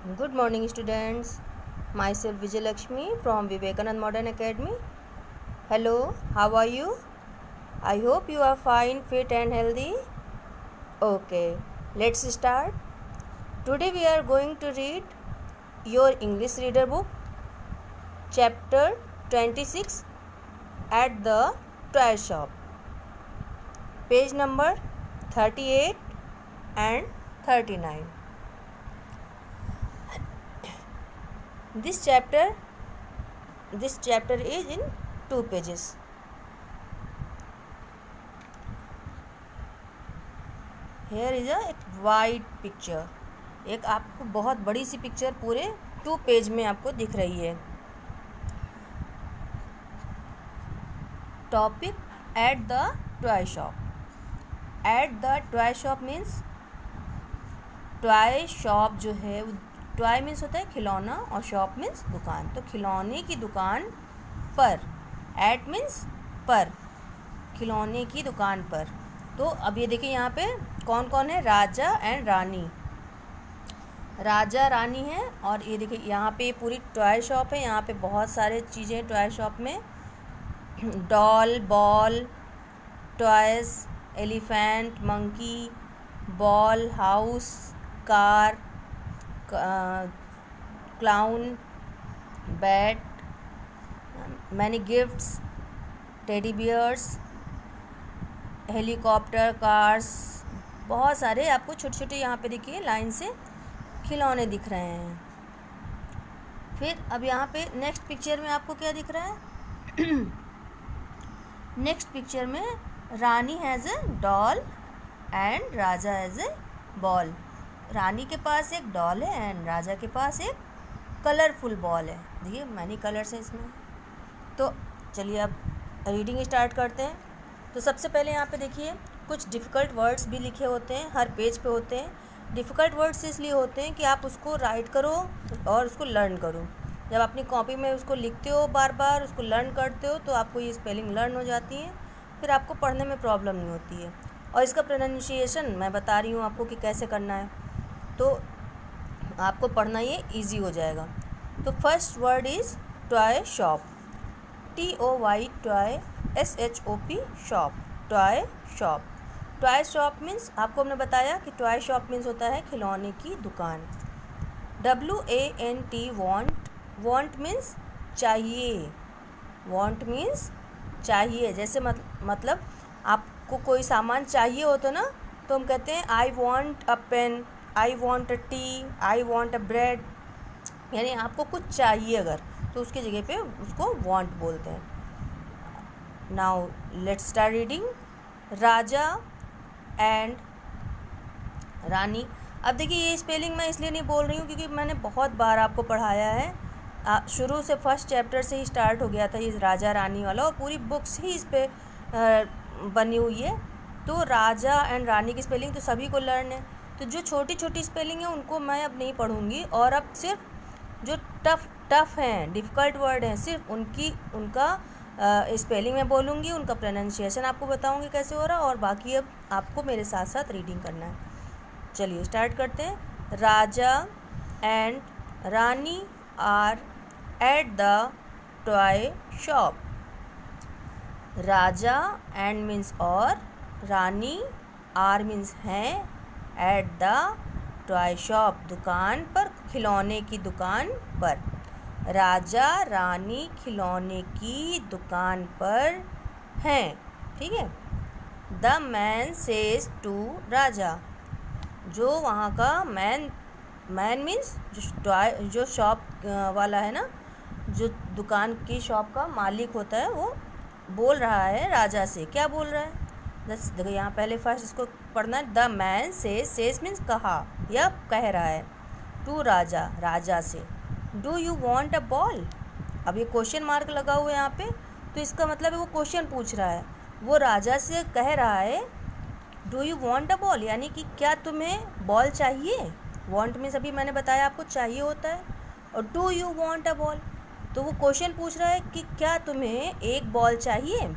Good morning, students. Myself Vijay Lakshmi from Vivekanand Modern Academy. Hello, how are you? I hope you are fine, fit, and healthy. Okay, let's start. Today we are going to read your English reader book, chapter 26 at the toy shop, page number 38 and 39. This chapter is in 2 pages. Here is a wide picture. एक आपको बहुत बड़ी सी picture पूरे 2 page में आपको दिख रही है. Topic eight the toy shop. Eight the toy shop means toy shop जो है, टॉय मीन्स होता है खिलौना और शॉप मीन्स दुकान. तो खिलौने की दुकान पर, एट मीन्स पर, खिलौने की दुकान पर. तो अब ये देखिए यहाँ पे कौन कौन है, राजा एंड रानी. राजा रानी है और ये देखिए यहाँ पे पूरी टॉय शॉप है. यहाँ पे बहुत सारे चीज़ें टॉय शॉप में, doll, ball, toys, elephant, monkey, ball, house, car, clown, bat, many gifts, teddy bears, helicopter, cars, बहुत सारे आपको छोटे छोटे यहाँ पे देखिए लाइन से खिलौने दिख रहे हैं. फिर अब यहाँ पे नेक्स्ट पिक्चर में आपको क्या दिख रहा है? नेक्स्ट पिक्चर में Rani has a doll and Raja has a ball. Rani के पास एक डॉल है एंड राजा के पास एक कलरफुल बॉल है. देखिए मैनी कलर्स हैं इसमें. तो चलिए अब रीडिंग स्टार्ट करते हैं. तो सबसे पहले यहाँ पे देखिए कुछ डिफ़िकल्ट वर्ड्स भी लिखे होते हैं, हर पेज पे होते हैं. डिफ़िकल्ट वर्ड्स इसलिए होते हैं कि आप उसको राइट करो और उसको लर्न करो. जब अपनी कॉपी में उसको लिखते हो, बार बार उसको लर्न करते हो, तो आपको ये स्पेलिंग लर्न हो जाती है. फिर आपको पढ़ने में प्रॉब्लम नहीं होती है. और इसका प्रोनाउंसिएशन मैं बता रही हूँ आपको कि कैसे करना है, तो आपको पढ़ना ये ईजी हो जाएगा. तो first word is toy shop. TOY, toy, SHOP, shop, toy shop. Toy shop means आपको हमने बताया कि टॉय शॉप मीन्स होता है खिलौने की दुकान. WANT, want. वांट मीन्स चाहिए. वांट मीन्स चाहिए. जैसे मतलब आपको कोई सामान चाहिए हो तो ना, तो हम कहते हैं I want a pen, I want a tea, I want a bread. यानी आपको कुछ चाहिए अगर, तो उसकी जगह पे उसको वांट बोलते हैं. Now let's start reading. Raja and Rani. अब देखिए ये स्पेलिंग मैं इसलिए नहीं बोल रही हूँ क्योंकि मैंने बहुत बार आपको पढ़ाया है. शुरू से फर्स्ट चैप्टर से ही स्टार्ट हो गया था ये राजा रानी वाला, और पूरी बुक्स ही इस पर बनी हुई है. तो राजा एंड रानी की स्पेलिंग तो सभी को लर्न है. तो जो छोटी छोटी स्पेलिंग है उनको मैं अब नहीं पढ़ूँगी, और अब सिर्फ जो टफ़ हैं, डिफ़िकल्ट वर्ड हैं, सिर्फ उनका स्पेलिंग में बोलूँगी, उनका प्रोनाउंसिएशन आपको बताऊँगी कैसे हो रहा, और बाकी अब आपको मेरे साथ साथ रीडिंग करना है. चलिए स्टार्ट करते हैं. Raja and Rani are at the toy shop. Raja and means और, रानी, आर मीन्स हैं, एट द टॉय शॉप दुकान पर, खिलौने की दुकान पर. राजा रानी खिलौने की दुकान पर हैं. ठीक है. द मैन सेज टू राजा. जो वहाँ का मैन मीन्स जो शॉप वाला है ना, जो दुकान की शॉप का मालिक होता है, वो बोल रहा है राजा से. क्या बोल रहा है? देखो यहाँ पहले फर्स्ट इसको पढ़ना है. द मैन सेज मीन्स कहा या कह रहा है, टू राजा, राजा से. Do you want a ball. अब ये क्वेश्चन मार्क लगा हुआ है यहाँ पे, तो इसका मतलब है वो क्वेश्चन पूछ रहा है. वो राजा से कह रहा है do you want a ball, यानी कि क्या तुम्हें बॉल चाहिए. वॉन्ट मीन्स अभी मैंने बताया आपको चाहिए होता है, और do you want a ball, तो वो क्वेश्चन पूछ रहा है कि क्या तुम्हें एक बॉल चाहिए.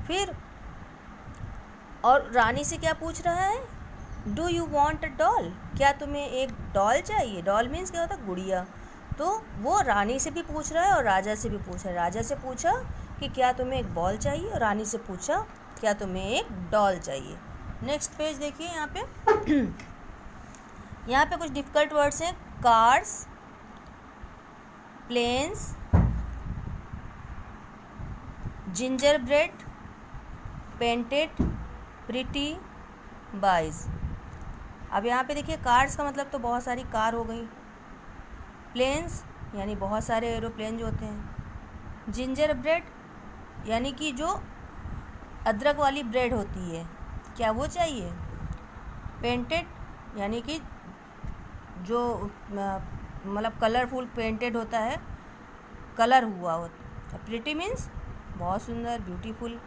फिर और रानी से क्या पूछ रहा है? Do you want a doll, क्या तुम्हें एक डॉल चाहिए। डॉल मीन्स क्या होता है, गुड़िया। तो वो रानी से भी पूछ रहा है और राजा से भी पूछ रहा है। राजा से पूछा कि क्या तुम्हें एक बॉल चाहिए, और रानी से पूछा क्या तुम्हें एक डॉल चाहिए। नेक्स्ट पेज देखिए यहाँ पे यहाँ पे कुछ डिफ़िकल्ट वर्ड्स हैं। Cars, planes, ginger bread, painted, pretty, buys. अब यहाँ पे देखिए कार्स का मतलब तो बहुत सारी कार हो गई। प्लेन्स यानी बहुत सारे एरोप्लेन जो होते हैं। जिंजर ब्रेड यानी कि जो अदरक वाली ब्रेड होती है, क्या वो चाहिए। पेंटेड यानी कि जो मतलब कलरफुल पेंटेड होता है, कलर हुआ होता है। प्रिटी मीन्स बहुत सुंदर, ब्यूटीफुल।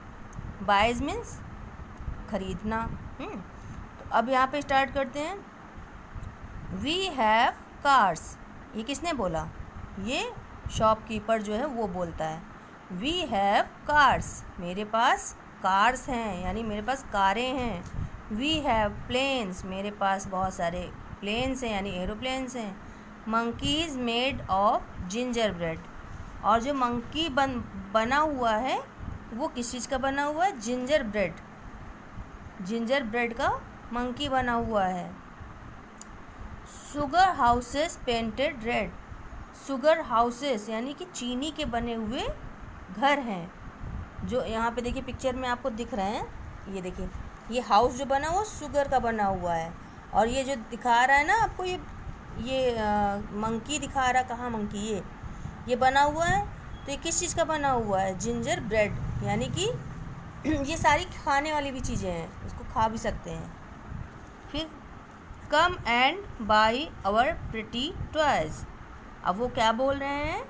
बाइज मीन्स खरीदना। तो अब यहाँ पे स्टार्ट करते हैं। वी हैव कार्स, ये किसने बोला, ये शॉपकीपर जो है वो बोलता है। वी हैव कार्स, मेरे पास कार्स हैं यानी मेरे पास कारें हैं। वी हैव प्लेन्स, मेरे पास बहुत सारे प्लेन्स हैं यानी एरोप्लेन्स हैं। Monkeys made of ginger bread, और जो मंकी बना हुआ है वो किस चीज़ का बना हुआ है, जिंजर ब्रेड। जिंजर ब्रेड का मंकी बना हुआ है। Sugar houses painted red, sugar houses यानी कि चीनी के बने हुए घर हैं, जो यहाँ पे देखिए पिक्चर में आपको दिख रहे हैं। ये देखिए ये हाउस जो बना हुआ शुगर का बना हुआ है, और ये जो दिखा रहा है ना आपको, ये मंकी दिखा रहा, कहाँ मंकी, ये बना हुआ है। तो ये किस चीज़ का बना हुआ है, जिंजर ब्रेड, यानी कि ये सारी खाने वाली भी चीज़ें हैं, इसको खा भी सकते हैं। फिर come and buy our pretty toys, अब वो क्या बोल रहे हैं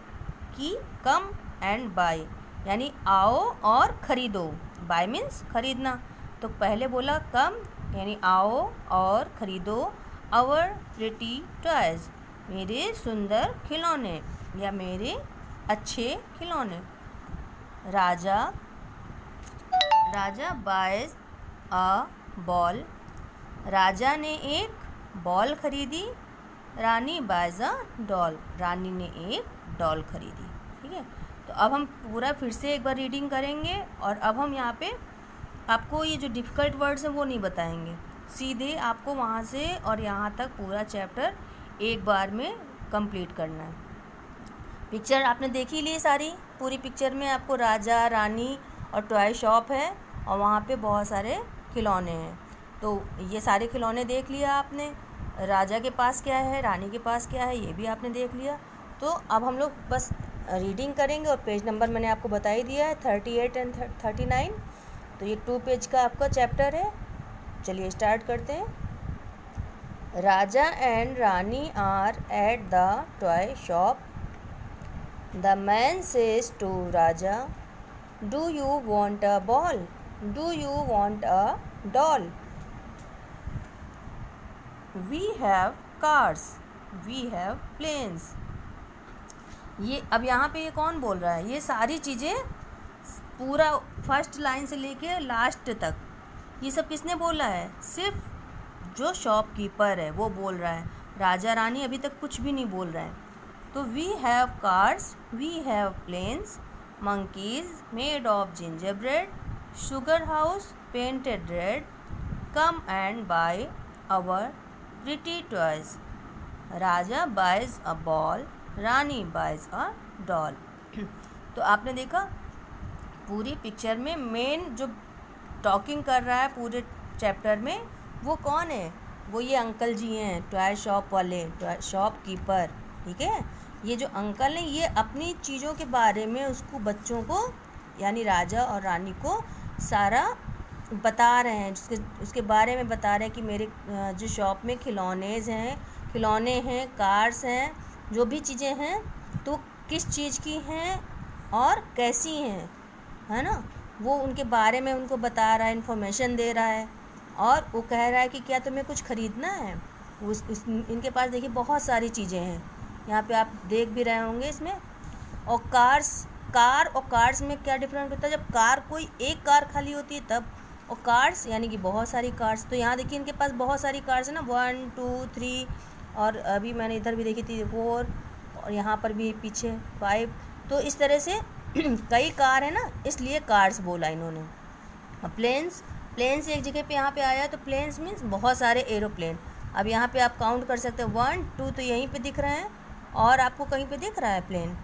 कि कम एंड बाई यानी आओ और ख़रीदो। बाय मीन्स खरीदना। तो पहले बोला कम यानी आओ और ख़रीदो आवर प्रिटी टॉयज़, मेरे सुंदर खिलौने या मेरे अच्छे खिलौने। राजा बायज अ बॉल, राजा ने एक बॉल खरीदी। रानी बायज अ डॉल, रानी ने एक डॉल खरीदी। ठीक है, तो अब हम पूरा फिर से एक बार रीडिंग करेंगे, और अब हम यहाँ पे आपको ये जो डिफ़िकल्ट वर्ड्स हैं वो नहीं बताएंगे, सीधे आपको वहाँ से और यहाँ तक पूरा चैप्टर एक बार में कंप्लीट करना है। पिक्चर आपने देखी ली सारी, पूरी पिक्चर में आपको राजा, रानी और टॉय शॉप है, और वहाँ पे बहुत सारे खिलौने हैं। तो ये सारे खिलौने देख लिया आपने, राजा के पास क्या है, रानी के पास क्या है, ये भी आपने देख लिया। तो अब हम लोग बस रीडिंग करेंगे, और पेज नंबर मैंने आपको बता ही दिया है 38 एंड 39। तो ये 2 पेज का आपका चैप्टर है। चलिए स्टार्ट करते हैं। Raja and Rani are at the toy shop. The man says to Raja, do you want a ball, do you want a doll. We have cars, we have planes. ये अब यहाँ पे ये कौन बोल रहा है, ये सारी चीज़ें पूरा फर्स्ट लाइन से लेके लास्ट तक ये सब किसने बोला है, सिर्फ जो शॉपकीपर है वो बोल रहा है। राजा रानी अभी तक कुछ भी नहीं बोल रहे हैं। तो we have cars, we have planes, monkeys made of ginger bread, sugar house painted red, come and buy our pretty toys. Raja buys a ball, Rani buys a doll. तो आपने देखा पूरी पिक्चर में मेन जो टॉकिंग कर रहा है पूरे चैप्टर में वो कौन है, वो ये अंकल जी हैं, टॉय शॉप वाले, टॉय शॉपकीपर। ठीक है, ये जो अंकल हैं ये अपनी चीज़ों के बारे में उसको, बच्चों को यानी राजा और रानी को सारा बता रहे हैं, उसके बारे में बता रहे हैं कि मेरे जो शॉप में खिलौने हैं, कार्स हैं, जो भी चीज़ें हैं तो किस चीज़ की हैं और कैसी हैं, है ना। वो उनके बारे में उनको बता रहा है, इन्फॉर्मेशन दे रहा है, और वो कह रहा है कि क्या तुम्हें कुछ ख़रीदना है। इनके पास देखिए बहुत सारी चीज़ें हैं, यहाँ पे आप देख भी रहे होंगे इसमें। और कार और कार्स में क्या डिफरेंट होता है, जब कार कोई एक कार खाली होती है तब, और कार्स यानी कि बहुत सारी कार्स। तो यहाँ देखिए इनके पास बहुत सारी कार्स है ना, 1 2 3, और अभी मैंने इधर भी देखी थी 4, और यहाँ पर भी पीछे 5। तो इस तरह से कई कार है ना, इसलिए कार्स बोला इन्होंने। प्लेन्स, प्लेन्स एक जगह पे यहाँ पे आया है, तो प्लेन्स मीन्स बहुत सारे एरोप्लेन। अब यहाँ पे आप काउंट कर सकते हैं 1 2 तो यहीं पे दिख रहे हैं, और आपको कहीं पे दिख रहा है प्लेन।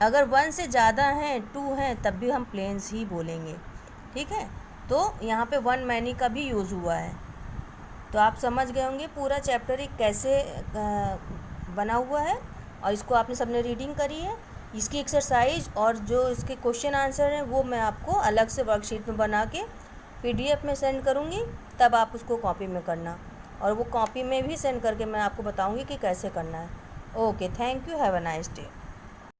अगर 1 से ज़्यादा हैं, 2 हैं, तब भी हम प्लेन्स ही बोलेंगे, ठीक है। तो यहाँ पे वन मैनी का भी यूज़ हुआ है। तो आप समझ गए होंगे पूरा चैप्टर एक कैसे बना हुआ है, और इसको आपने सबने रीडिंग करी है। इसकी एक्सरसाइज और जो इसके क्वेश्चन आंसर हैं वो मैं आपको अलग से वर्कशीट में बना के PDF में सेंड करूँगी, तब आप उसको कॉपी में करना, और वो कॉपी में भी सेंड करके मैं आपको बताऊँगी कि कैसे करना है। Okay, thank you, have a nice day.